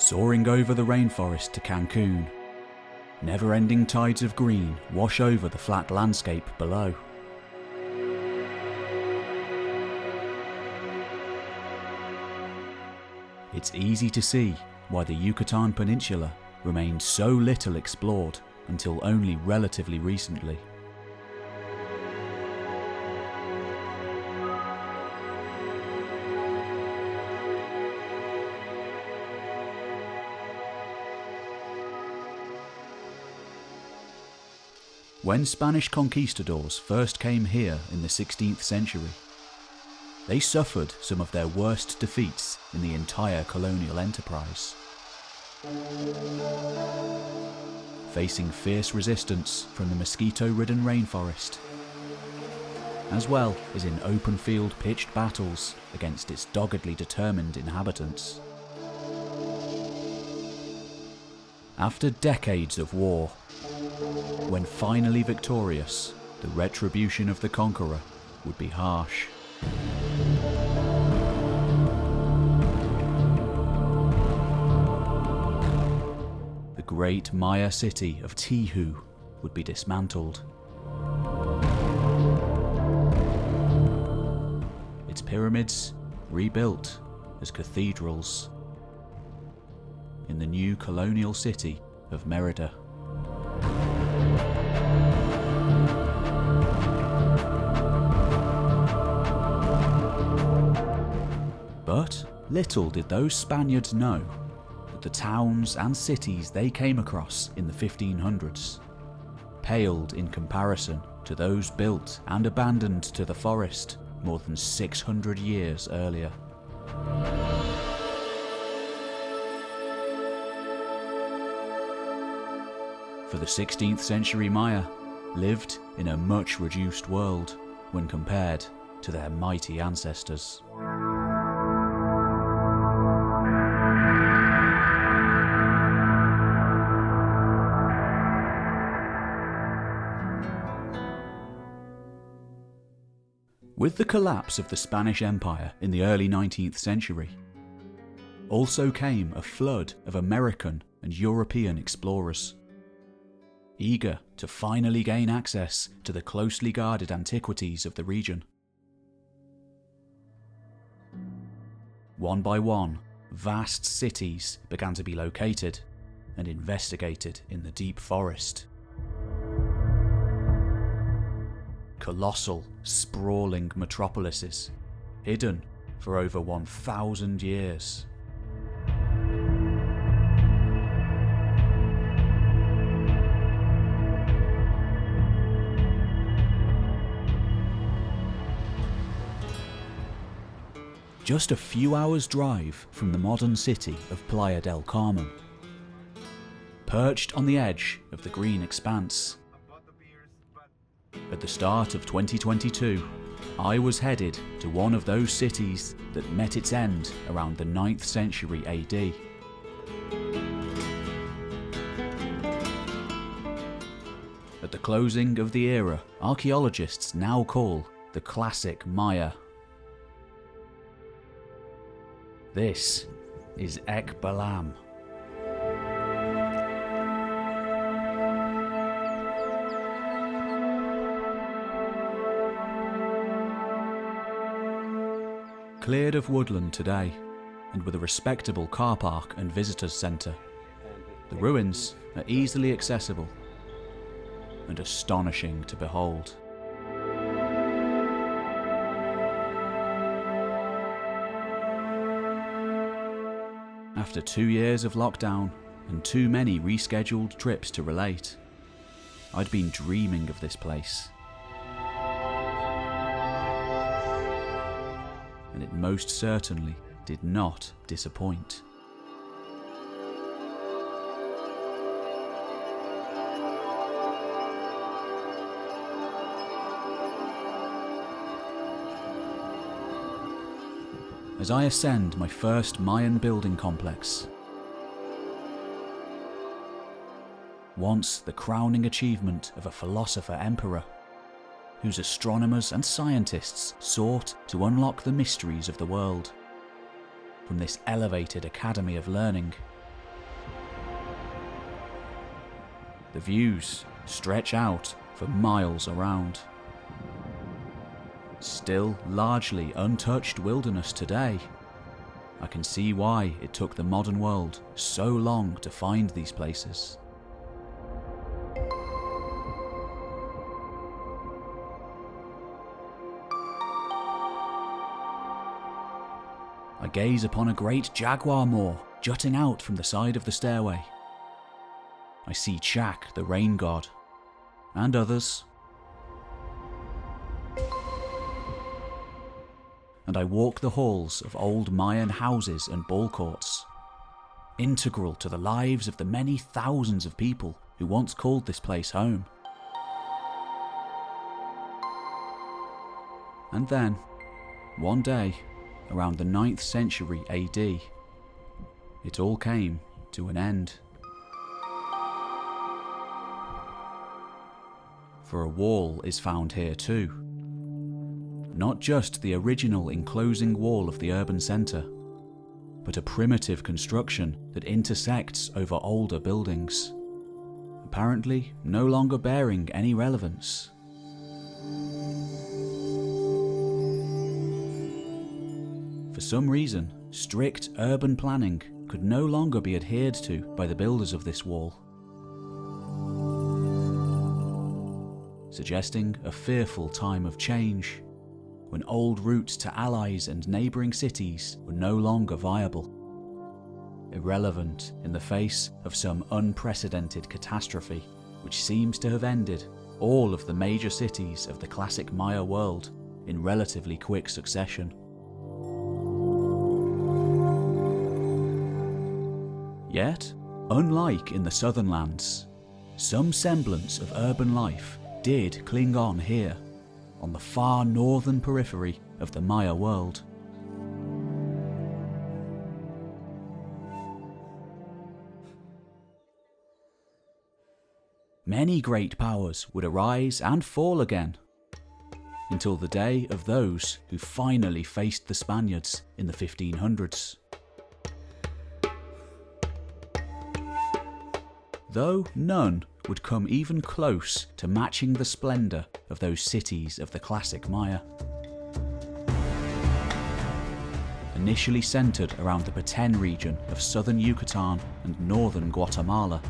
Soaring over the rainforest to Cancun, never-ending tides of green wash over the flat landscape below. It's easy to see why the Yucatan Peninsula remained so little explored until only relatively recently. When Spanish conquistadors first came here in the 16th century, they suffered some of their worst defeats in the entire colonial enterprise. Facing fierce resistance from the mosquito-ridden rainforest, as well as in open-field pitched battles against its doggedly determined inhabitants. After decades of war, when finally victorious, the retribution of the conqueror would be harsh. The great Maya city of Tihu would be dismantled. Its pyramids rebuilt as cathedrals in the new colonial city of Merida. But little did those Spaniards know that the towns and cities they came across in the 1500s paled in comparison to those built and abandoned to the forest more than 600 years earlier. For the 16th century Maya lived in a much reduced world when compared to their mighty ancestors. With the collapse of the Spanish Empire in the early 19th century, also came a flood of American and European explorers, eager to finally gain access to the closely guarded antiquities of the region. One by one, vast cities began to be located and investigated in the deep forest. Colossal, sprawling metropolises, hidden for over 1,000 years. Just a few hours' drive from the modern city of Playa del Carmen, perched on the edge of the green expanse. At the start of 2022, I was headed to one of those cities that met its end around the 9th century AD. At the closing of the era archaeologists now call the classic Maya. This is Balam. Cleared of woodland today, and with a respectable car park and visitors centre, the ruins are easily accessible and astonishing to behold. After 2 years of lockdown and too many rescheduled trips to relate, I'd been dreaming of this place. And it most certainly did not disappoint. As I ascend my first Mayan building complex, once the crowning achievement of a philosopher-emperor, whose astronomers and scientists sought to unlock the mysteries of the world. From this elevated academy of learning, The views stretch out for miles around. Still largely untouched wilderness today. I can see why it took the modern world so long to find these places. I gaze upon a great jaguar moor jutting out from the side of the stairway. I see Chak, the rain god, and others. And I walk the halls of old Mayan houses and ball courts, integral to the lives of the many thousands of people who once called this place home. And then, one day, around the 9th century AD, it all came to an end. For a wall is found here too. Not just the original enclosing wall of the urban centre, but a primitive construction that intersects over older buildings, apparently no longer bearing any relevance. For some reason, strict urban planning could no longer be adhered to by the builders of this wall, suggesting a fearful time of change, when old routes to allies and neighbouring cities were no longer viable, irrelevant in the face of some unprecedented catastrophe which seems to have ended all of the major cities of the classic Maya world in relatively quick succession. Yet, unlike in the southern lands, some semblance of urban life did cling on here, on the far northern periphery of the Maya world. Many great powers would arise and fall again, until the day of those who finally faced the Spaniards in the 1500s. Though none would come even close to matching the splendour of those cities of the classic Maya. Initially centred around the Petén region of southern Yucatan and northern Guatemala.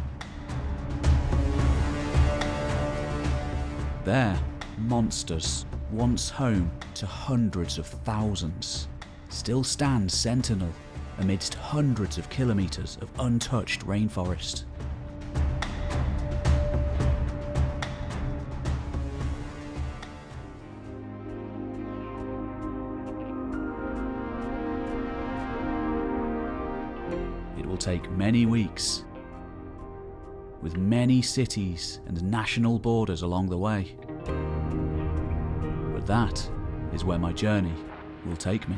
There, monsters, once home to hundreds of thousands, still stand sentinel amidst hundreds of kilometres of untouched rainforest. It will take many weeks, with many cities and national borders along the way. But that is where my journey will take me.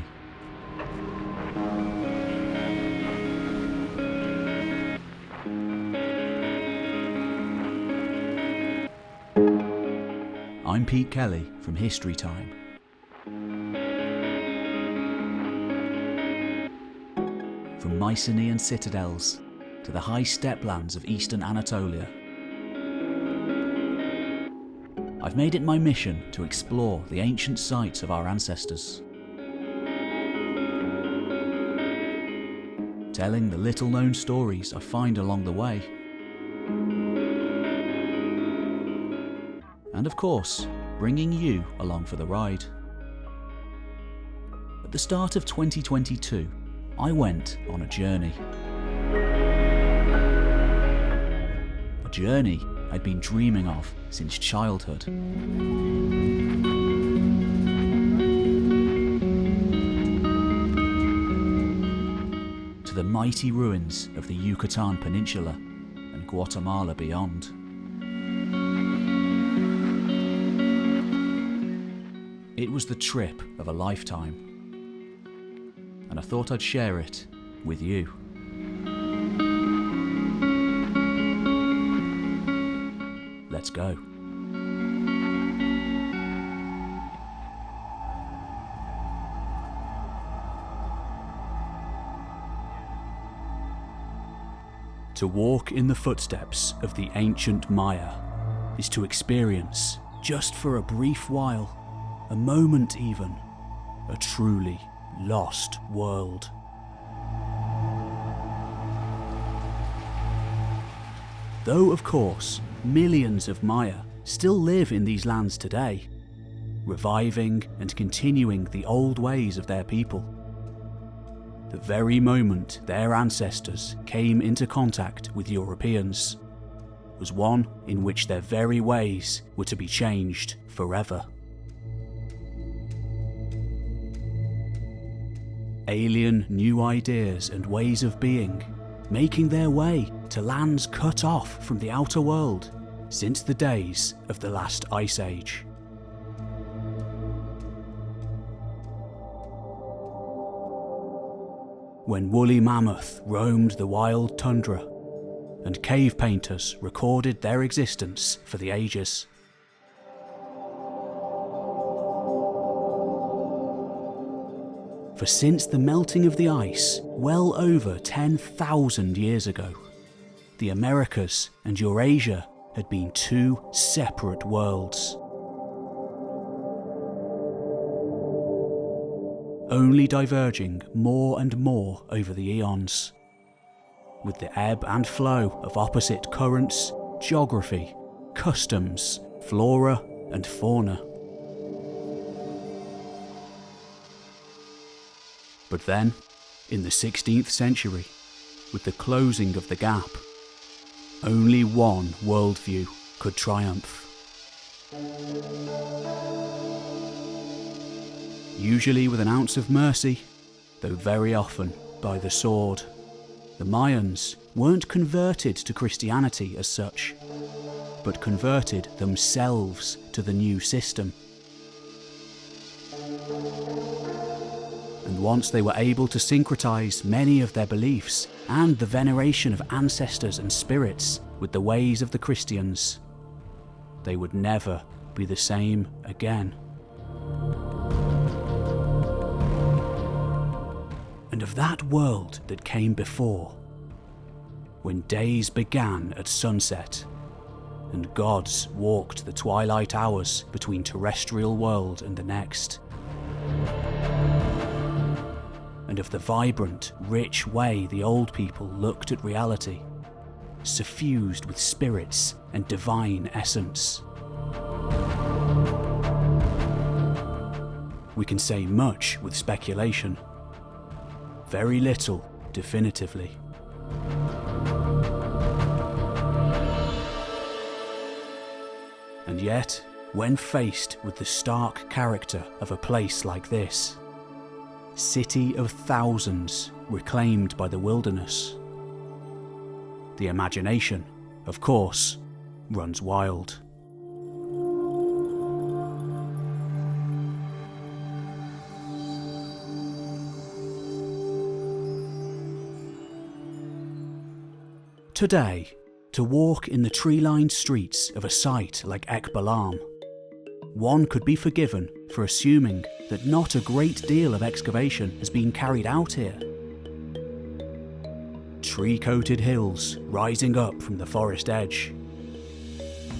I'm Pete Kelly from History Time. From Mycenaean citadels to the high steplands of eastern Anatolia, I've made it my mission to explore the ancient sites of our ancestors, telling the little-known stories I find along the way, and of course, bringing you along for the ride. At the start of 2022, I went on a journey. A journey I'd been dreaming of since childhood. To the mighty ruins of the Yucatan Peninsula and Guatemala beyond. It was the trip of a lifetime, and I thought I'd share it with you. Let's go. To walk in the footsteps of the ancient Maya is to experience, just for a brief while, a moment even, a truly lost world. Though, of course, millions of Maya still live in these lands today, reviving and continuing the old ways of their people. The very moment their ancestors came into contact with Europeans was one in which their very ways were to be changed forever. Alien new ideas and ways of being, making their way to lands cut off from the outer world since the days of the last ice age. When woolly mammoth roamed the wild tundra, and cave painters recorded their existence for the ages. For since the melting of the ice, well over 10,000 years ago, the Americas and Eurasia had been two separate worlds. Only diverging more and more over the eons, with the ebb and flow of opposite currents, geography, customs, flora and fauna. But then, in the 16th century, with the closing of the gap, only one worldview could triumph. Usually with an ounce of mercy, though very often by the sword. The Mayans weren't converted to Christianity as such, but converted themselves to the new system. And once they were able to syncretize many of their beliefs and the veneration of ancestors and spirits with the ways of the Christians, they would never be the same again. And of that world that came before, when days began at sunset, and gods walked the twilight hours between terrestrial world and the next, and of the vibrant, rich way the old people looked at reality, suffused with spirits and divine essence. We can say much with speculation, very little definitively. And yet, when faced with the stark character of a place like this, city of thousands reclaimed by the wilderness, the imagination, of course, runs wild. Today, to walk in the tree-lined streets of a site like Balam, one could be forgiven for assuming that not a great deal of excavation has been carried out here. Tree-coated hills rising up from the forest edge,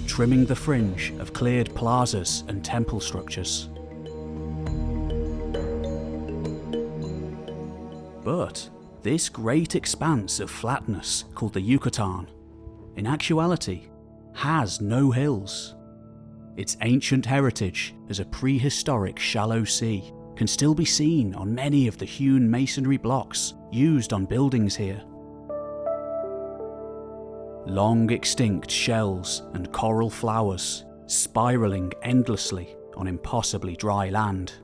trimming the fringe of cleared plazas and temple structures. But this great expanse of flatness called the Yucatan, in actuality, has no hills. Its ancient heritage as a prehistoric shallow sea can still be seen on many of the hewn masonry blocks used on buildings here. Long extinct shells and coral flowers spiralling endlessly on impossibly dry land.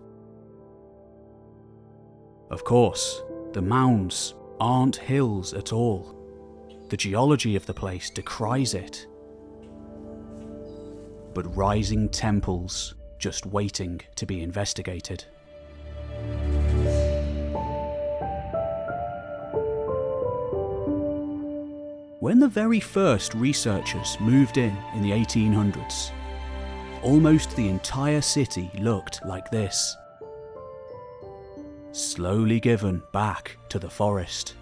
Of course, the mounds aren't hills at all. The geology of the place decries it. But rising temples just waiting to be investigated. When the very first researchers moved in the 1800s, almost the entire city looked like this. Slowly given back to the forest.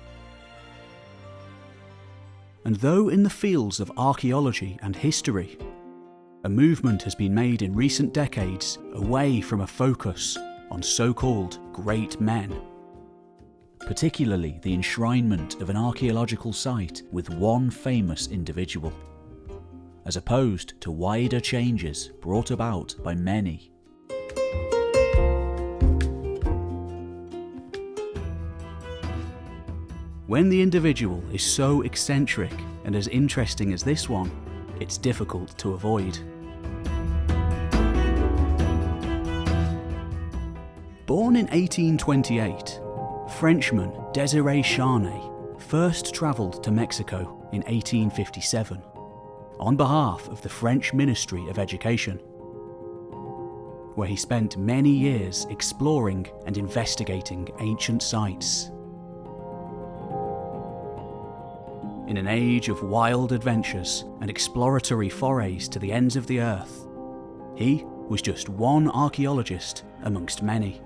And though in the fields of archaeology and history, a movement has been made in recent decades away from a focus on so-called great men, particularly the enshrinement of an archaeological site with one famous individual, as opposed to wider changes brought about by many. When the individual is so eccentric and as interesting as this one, it's difficult to avoid. Born in 1828, Frenchman Desiree Chanay first travelled to Mexico in 1857 on behalf of the French Ministry of Education, where he spent many years exploring and investigating ancient sites. In an age of wild adventures and exploratory forays to the ends of the earth, he was just one archaeologist amongst many.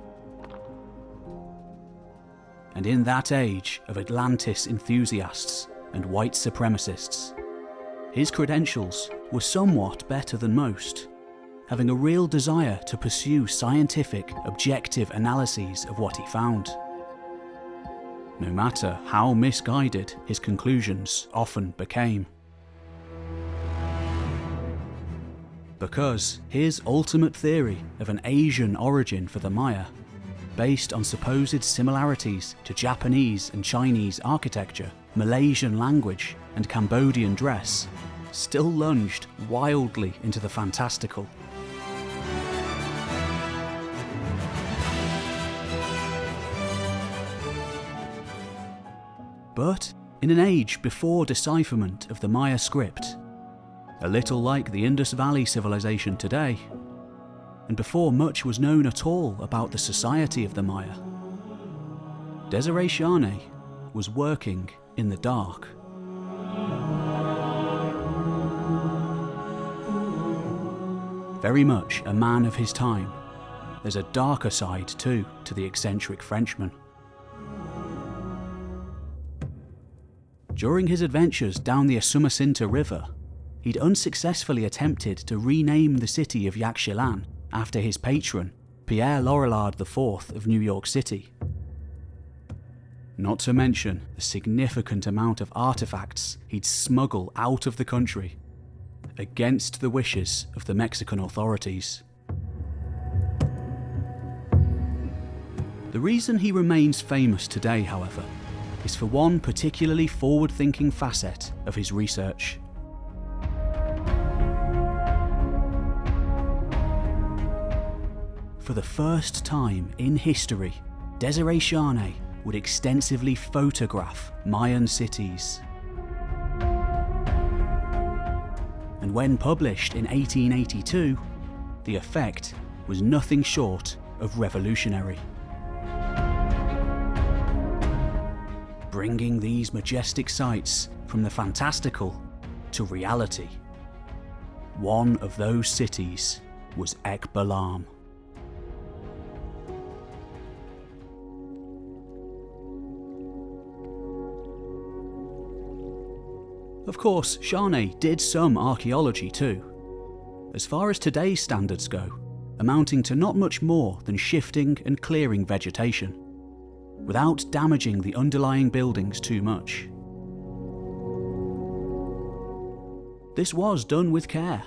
And in that age of Atlantis enthusiasts and white supremacists, his credentials were somewhat better than most, having a real desire to pursue scientific, objective analyses of what he found. No matter how misguided his conclusions often became. Because his ultimate theory of an Asian origin for the Maya, based on supposed similarities to Japanese and Chinese architecture, Malaysian language, and Cambodian dress, still lunged wildly into the fantastical. But in an age before decipherment of the Maya script, a little like the Indus Valley civilization today, and before much was known at all about the society of the Maya, Desiree Chanay was working in the dark. Very much a man of his time, there's a darker side too to the eccentric Frenchman. During his adventures down the Asumacinta River, he'd unsuccessfully attempted to rename the city of Yaxchilan after his patron, Pierre Lorillard IV of New York City. Not to mention the significant amount of artifacts he'd smuggle out of the country, against the wishes of the Mexican authorities. The reason he remains famous today, however, is for one particularly forward-thinking facet of his research. For the first time in history, Desiree Chanay would extensively photograph Mayan cities. And when published in 1882, the effect was nothing short of revolutionary. Bringing these majestic sights from the fantastical to reality. One of those cities was Balam. Of course, Chanay did some archaeology too, as far as today's standards go, amounting to not much more than shifting and clearing vegetation, without damaging the underlying buildings too much. This was done with care.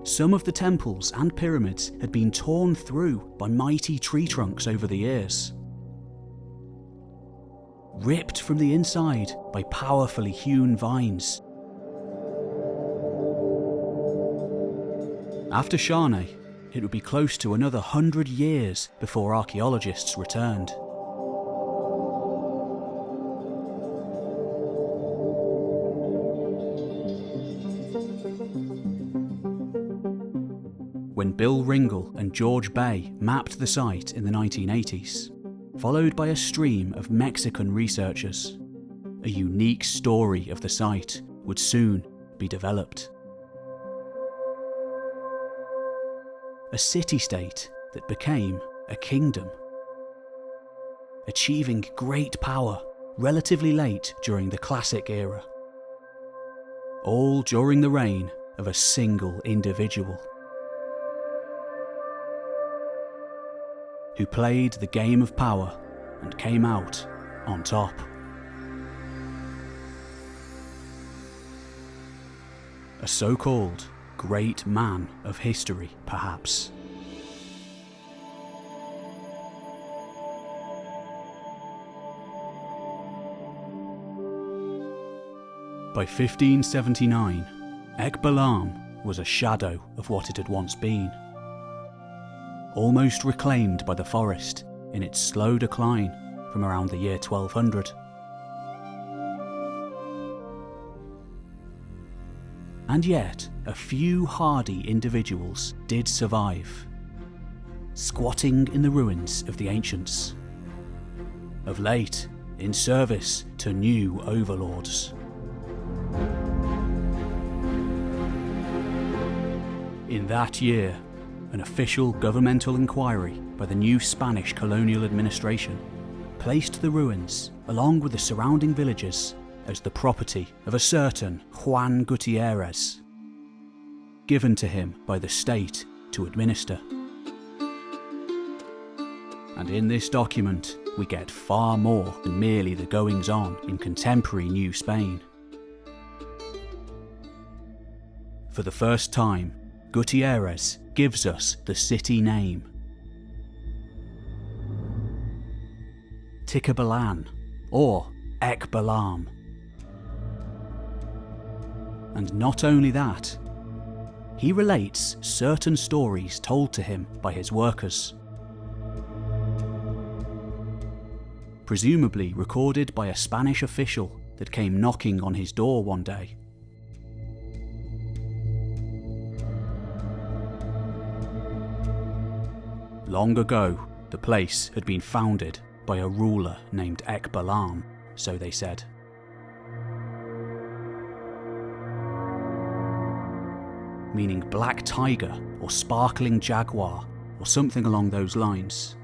Some of the temples and pyramids had been torn through by mighty tree trunks over the years, ripped from the inside by powerfully hewn vines. After Chanay, it would be close to another 100 years before archaeologists returned. When Bill Ringle and George Bay mapped the site in the 1980s, followed by a stream of Mexican researchers, a unique story of the site would soon be developed. A city-state that became a kingdom, achieving great power relatively late during the Classic era, all during the reign of a single individual who played the game of power and came out on top. A so-called great man of history, perhaps. By 1579, Balam was a shadow of what it had once been, almost reclaimed by the forest in its slow decline from around the year 1200. And yet, a few hardy individuals did survive, squatting in the ruins of the ancients, of late in service to new overlords. In that year, an official governmental inquiry by the new Spanish colonial administration placed the ruins, along with the surrounding villages, as the property of a certain Juan Gutierrez, given to him by the state to administer. And in this document, we get far more than merely the goings-on in contemporary New Spain. For the first time, Gutierrez gives us the city name. Tikbalan, or Balam. And not only that, he relates certain stories told to him by his workers, presumably recorded by a Spanish official that came knocking on his door one day. Long ago, the place had been founded by a ruler named Balam, so they said. Meaning black tiger or sparkling jaguar or something along those lines.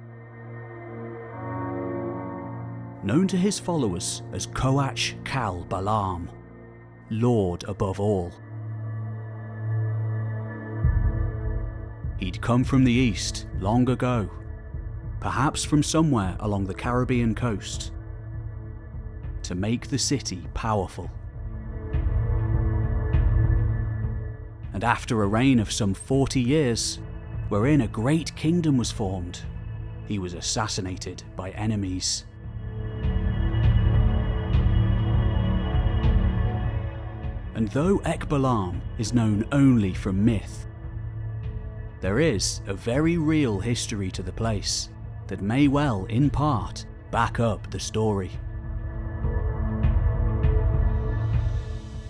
Known to his followers as Coach Cal Balam, Lord above all. He'd come from the east long ago, perhaps from somewhere along the Caribbean coast, to make the city powerful. And after a reign of some 40 years, wherein a great kingdom was formed, he was assassinated by enemies. And though Balam is known only from myth, there is a very real history to the place that may well, in part, back up the story.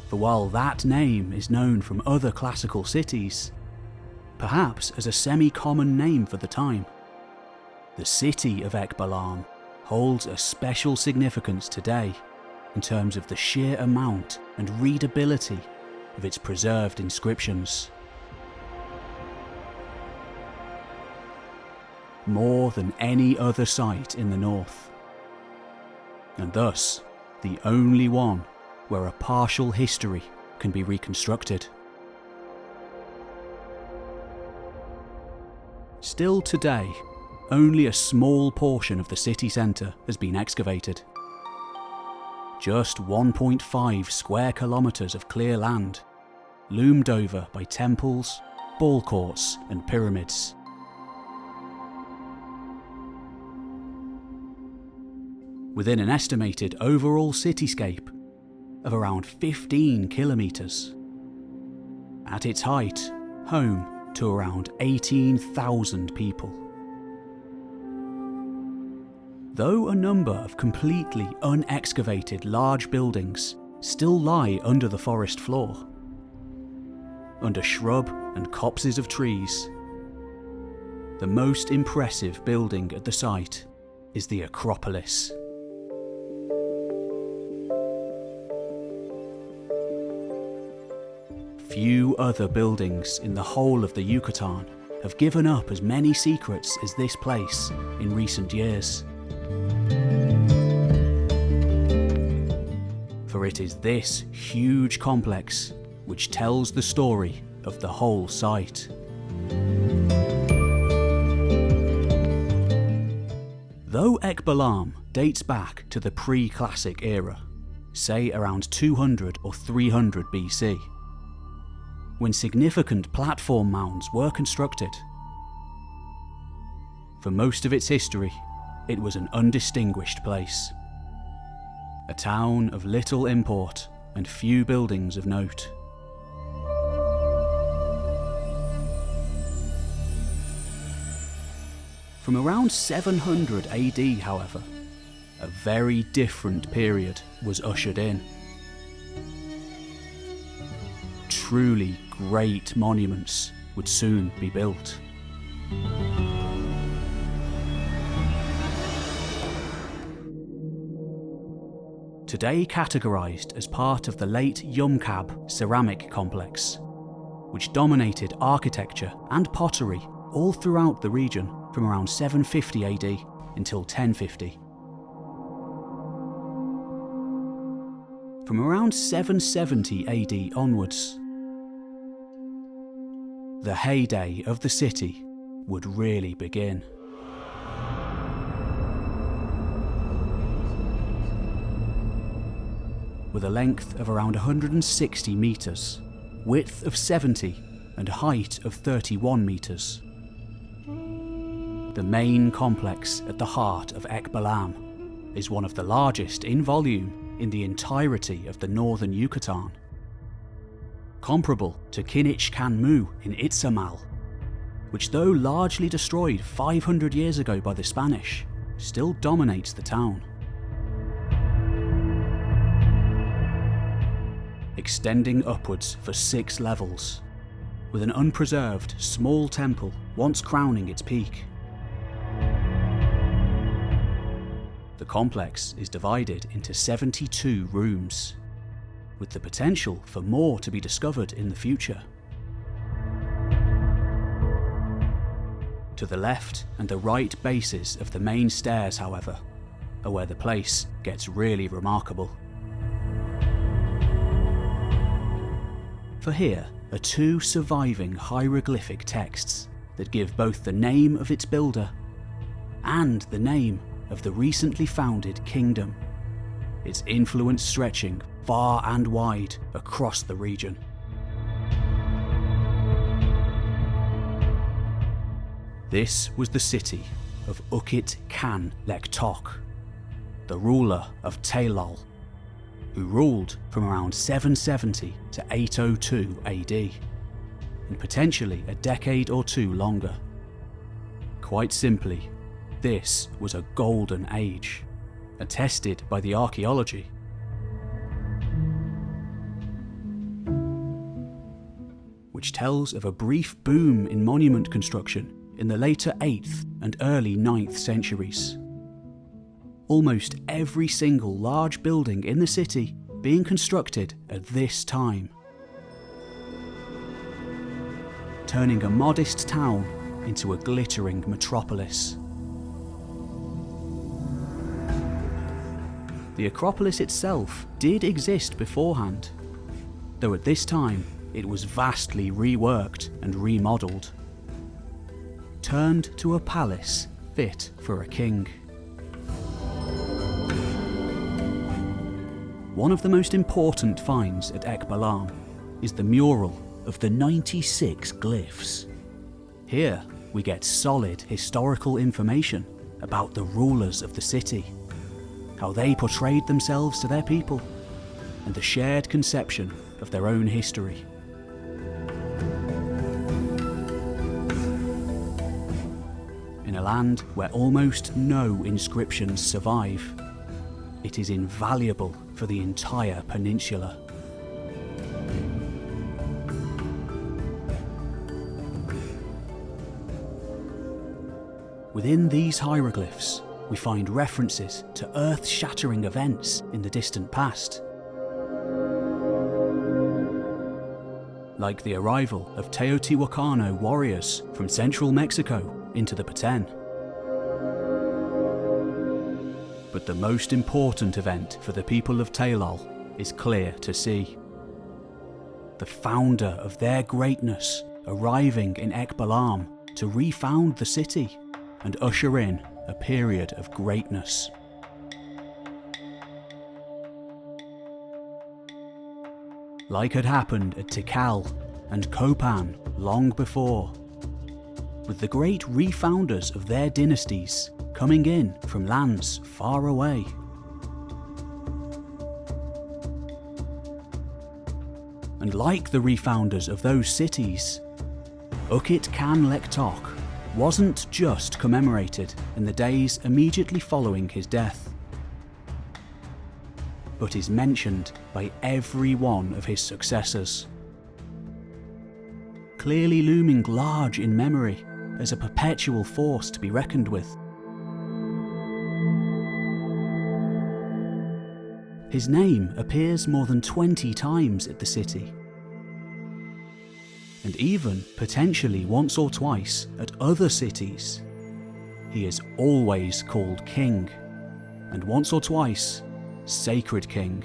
For while that name is known from other classical cities, perhaps as a semi-common name for the time, the city of Balam holds a special significance today in terms of the sheer amount and readability of its preserved inscriptions. More than any other site in the north, and thus the only one where a partial history can be reconstructed. Still today, only a small portion of the city centre has been excavated. Just 1.5 square kilometres of clear land, loomed over by temples, ball courts and pyramids. Within an estimated overall cityscape of around 15 kilometres. At its height, home to around 18,000 people. Though a number of completely unexcavated large buildings still lie under the forest floor, under shrub and copses of trees, the most impressive building at the site is the Acropolis. Few other buildings in the whole of the Yucatan have given up as many secrets as this place in recent years. For it is this huge complex which tells the story of the whole site. Though Balam dates back to the pre-classic era, say around 200 or 300 BC, when significant platform mounds were constructed, for most of its history, it was an undistinguished place. A town of little import and few buildings of note. From around 700 AD, however, a very different period was ushered in. Truly great monuments would soon be built. Today categorised as part of the late Yumkab ceramic complex, which dominated architecture and pottery all throughout the region from around 750 AD until 1050. From around 770 AD onwards, the heyday of the city would really begin. With a length of around 160 metres, width of 70 and height of 31 metres. The main complex at the heart of Balam is one of the largest in volume in the entirety of the northern Yucatan. Comparable to Kinich-Canmu in Itzamal, which though largely destroyed 500 years ago by the Spanish, still dominates the town. Extending upwards for 6 levels, with an unpreserved small temple once crowning its peak. The complex is divided into 72 rooms, with the potential for more to be discovered in the future. To the left and the right bases of the main stairs, however, are where the place gets really remarkable. For here are 2 surviving hieroglyphic texts that give both the name of its builder and the name of the recently founded kingdom, its influence stretching far and wide across the region. This was the city of Yucatan-Peninsula, the ruler of Taylal, who ruled from around 770 to 802 AD, and potentially a decade or 2 longer. Quite simply, this was a golden age, attested by the archaeology. Which tells of a brief boom in monument construction in the later 8th and early 9th centuries. Almost every single large building in the city being constructed at this time, turning a modest town into a glittering metropolis. The Acropolis itself did exist beforehand, though at this time it was vastly reworked and remodelled, turned to a palace fit for a king. One of the most important finds at Balam is the mural of the 96 glyphs. Here we get solid historical information about the rulers of the city, how they portrayed themselves to their people, and the shared conception of their own history. In a land where almost no inscriptions survive, it is invaluable for the entire peninsula. Within these hieroglyphs, we find references to earth-shattering events in the distant past, like the arrival of Teotihuacano warriors from central Mexico into the Petén. But the most important event for the people of Taylal is clear to see. the founder of their greatness, arriving in Balam to refound the city and usher in a period of greatness. Like had happened at Tikal and Copan long before, with the great refounders of their dynasties coming in from lands far away. And like the refounders of those cities, Yucatan Peninsula wasn't just commemorated in the days immediately following his death, but is mentioned by every one of his successors, clearly looming large in memory as a perpetual force to be reckoned with. His name appears more than 20 times at the city, and even potentially once or twice at other cities. He is always called King, and once or twice, Sacred King.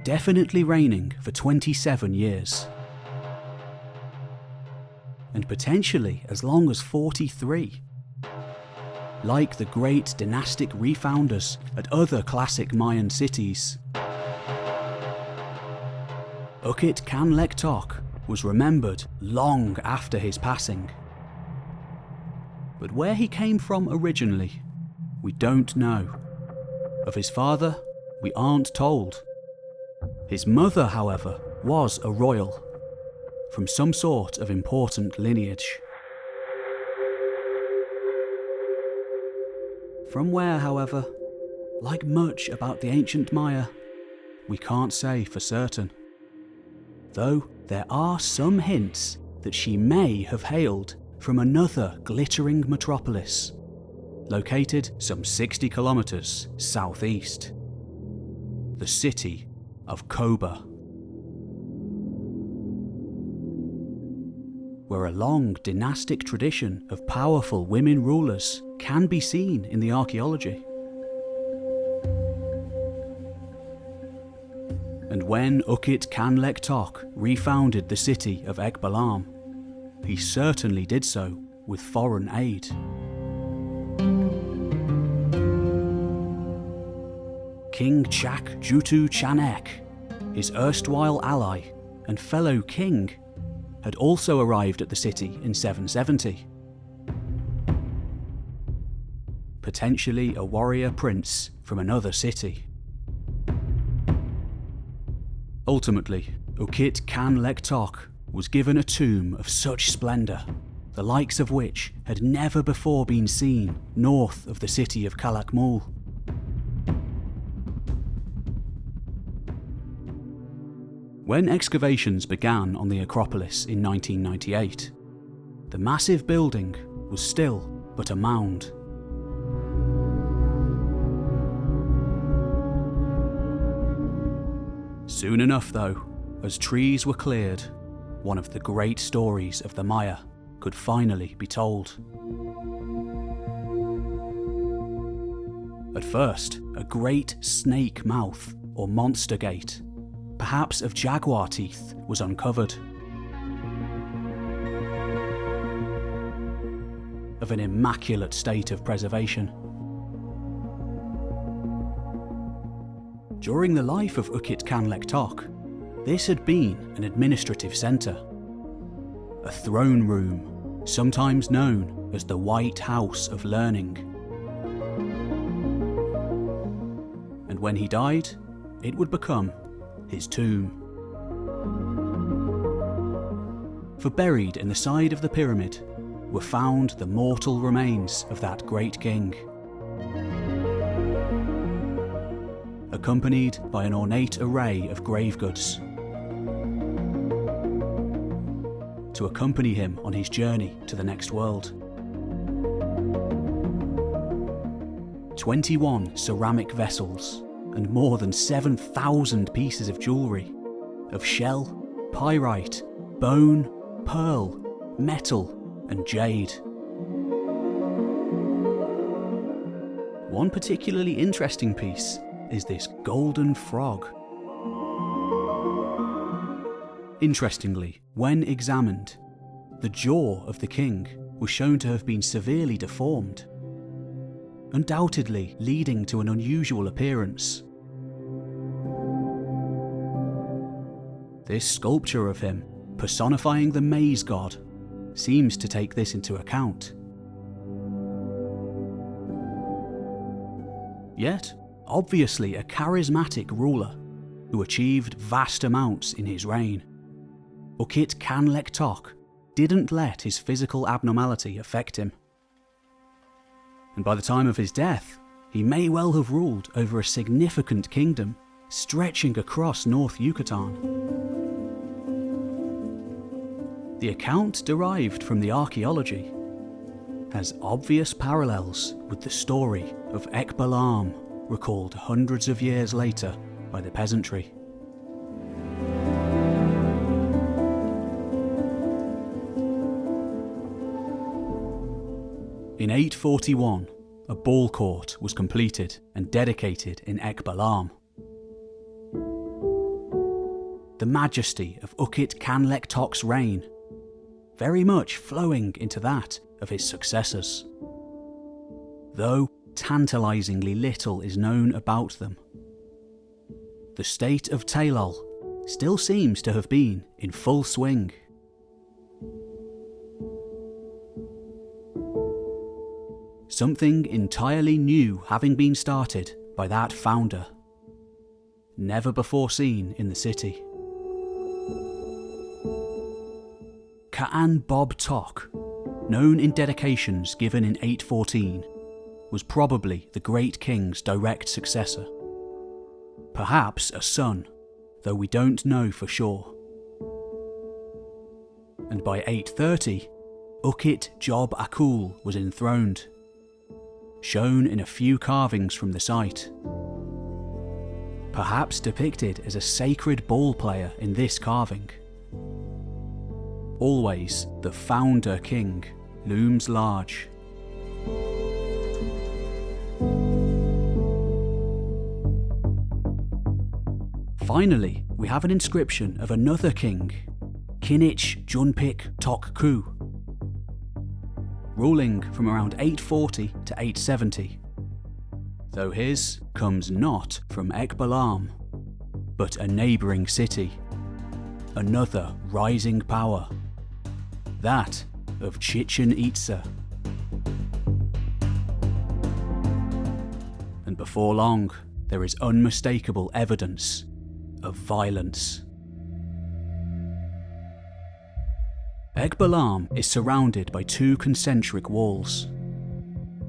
Definitely reigning for 27 years. And potentially as long as 43. Like the great dynastic refounders at other classic Mayan cities, Yucatan Peninsula was remembered long after his passing. But where he came from originally, we don't know. Of his father, we aren't told. His mother, however, was a royal, from some sort of important lineage. From where, however, like much about the ancient Maya, we can't say for certain. Though there are some hints that she may have hailed from another glittering metropolis, located some 60 kilometers southeast. The city of Koba, where a long dynastic tradition of powerful women rulers can be seen in the archaeology. And when Yucatan Peninsula refounded the city of Balam, he certainly did so with foreign aid. King Chak Jutu Chanek, his erstwhile ally and fellow king, had also arrived at the city in 770. Potentially a warrior prince from another city. Ultimately, Yucatan Peninsula was given a tomb of such splendour, the likes of which had never before been seen north of the city of Calakmul. When excavations began on the Acropolis in 1998, the massive building was still but a mound. Soon enough though, as trees were cleared, one of the great stories of the Maya could finally be told. At first, a great snake mouth or monster gate, perhaps of jaguar teeth, was uncovered. Of an immaculate state of preservation. During the life of Yucatan Peninsula, this had been an administrative centre. A throne room, sometimes known as the White House of Learning. And when he died, it would become his tomb. For buried in the side of the pyramid were found the mortal remains of that great king, accompanied by an ornate array of grave goods, to accompany him on his journey to the next world. 21 ceramic vessels and more than 7,000 pieces of jewellery, of shell, pyrite, bone, pearl, metal and jade. One particularly interesting piece is this golden frog. Interestingly, when examined, the jaw of the king was shown to have been severely deformed, undoubtedly leading to an unusual appearance. This sculpture of him, personifying the maize god, seems to take this into account. Yet, obviously a charismatic ruler who achieved vast amounts in his reign, Ukit Canlectoc didn't let his physical abnormality affect him. And by the time of his death, he may well have ruled over a significant kingdom stretching across North Yucatan. The account derived from the archaeology has obvious parallels with the story of Balam, recalled hundreds of years later by the peasantry. In 841, a ball court was completed and dedicated in Balam. The majesty of Ukit Canlectoc's reign, very much flowing into that of his successors. Though tantalisingly little is known about them, the state of Tailol still seems to have been in full swing. Something entirely new having been started by that founder, never before seen in the city. Ka'an Bob Tok, known in dedications given in 814, was probably the great king's direct successor. Perhaps a son, though we don't know for sure. And by 830, Ukit Job Akul was enthroned, shown in a few carvings from the site. Perhaps depicted as a sacred ball player in this carving. Always the founder king looms large. Finally, we have an inscription of another king, Kinich Junpik Tok-Ku, ruling from around 840 to 870, though his comes not from Balam, but a neighbouring city, another rising power, that of Chichen Itza. And before long, there is unmistakable evidence of violence. Balam is surrounded by two concentric walls.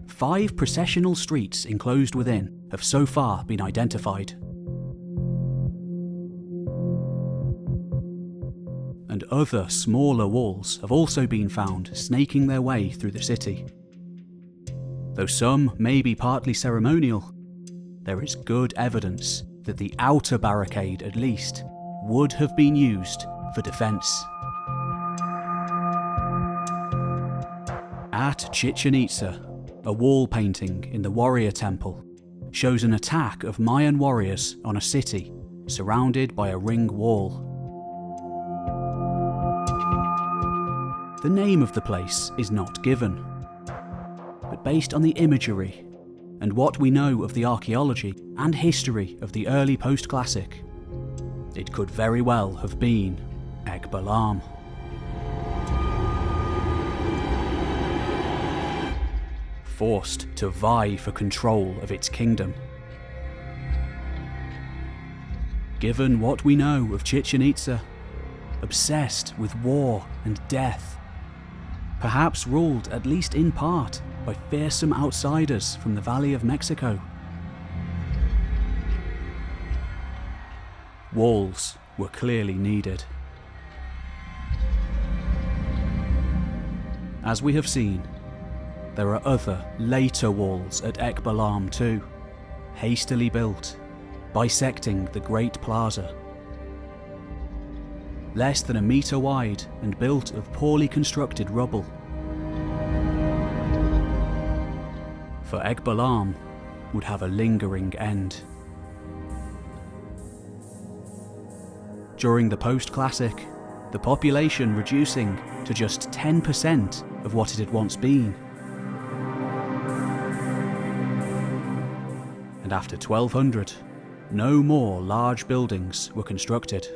5 processional streets enclosed within have so far been identified. And other smaller walls have also been found snaking their way through the city. Though some may be partly ceremonial, there is good evidence that the outer barricade at least would have been used for defence. At Chichen Itza, a wall painting in the warrior temple shows an attack of Mayan warriors on a city surrounded by a ring wall. The name of the place is not given, but based on the imagery and what we know of the archaeology and history of the early post-classic, it could very well have been Balam. Forced to vie for control of its kingdom. Given what we know of Chichen Itza, obsessed with war and death, perhaps ruled at least in part by fearsome outsiders from the Valley of Mexico. Walls were clearly needed. As we have seen, there are other later walls at Balam too, hastily built, bisecting the Great Plaza. Less than a metre wide and built of poorly constructed rubble. For Balam would have a lingering end. during the post-classic, the population reducing to just 10% of what it had once been. And after 1200, no more large buildings were constructed.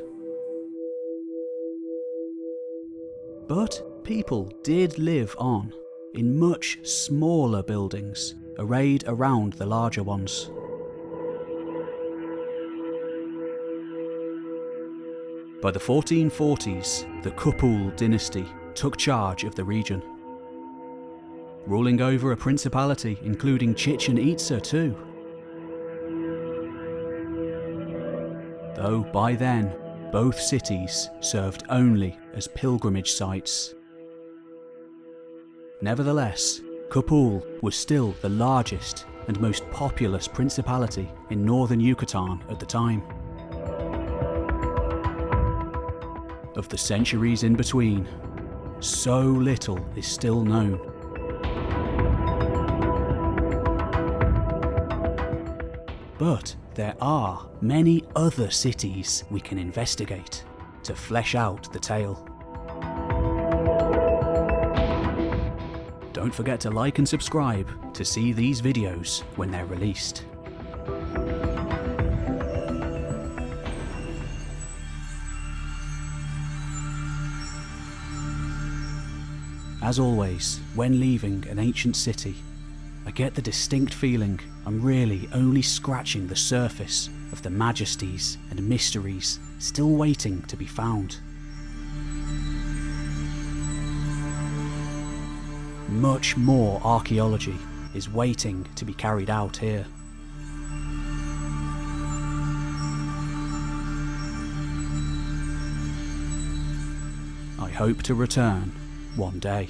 But people did live on in much smaller buildings arrayed around the larger ones. By the 1440s, the Kupul dynasty took charge of the region, ruling over a principality including Chichen Itza too. Though by then, both cities served only as pilgrimage sites. Nevertheless, Kupul was still the largest and most populous principality in northern Yucatan at the time. Of the centuries in between, so little is still known. But there are many other cities we can investigate to flesh out the tale. Don't forget to like and subscribe to see these videos when they're released. As always, when leaving an ancient city, I get the distinct feeling I'm really only scratching the surface of the majesties and mysteries still waiting to be found. Much more archaeology is waiting to be carried out here. I hope to return one day.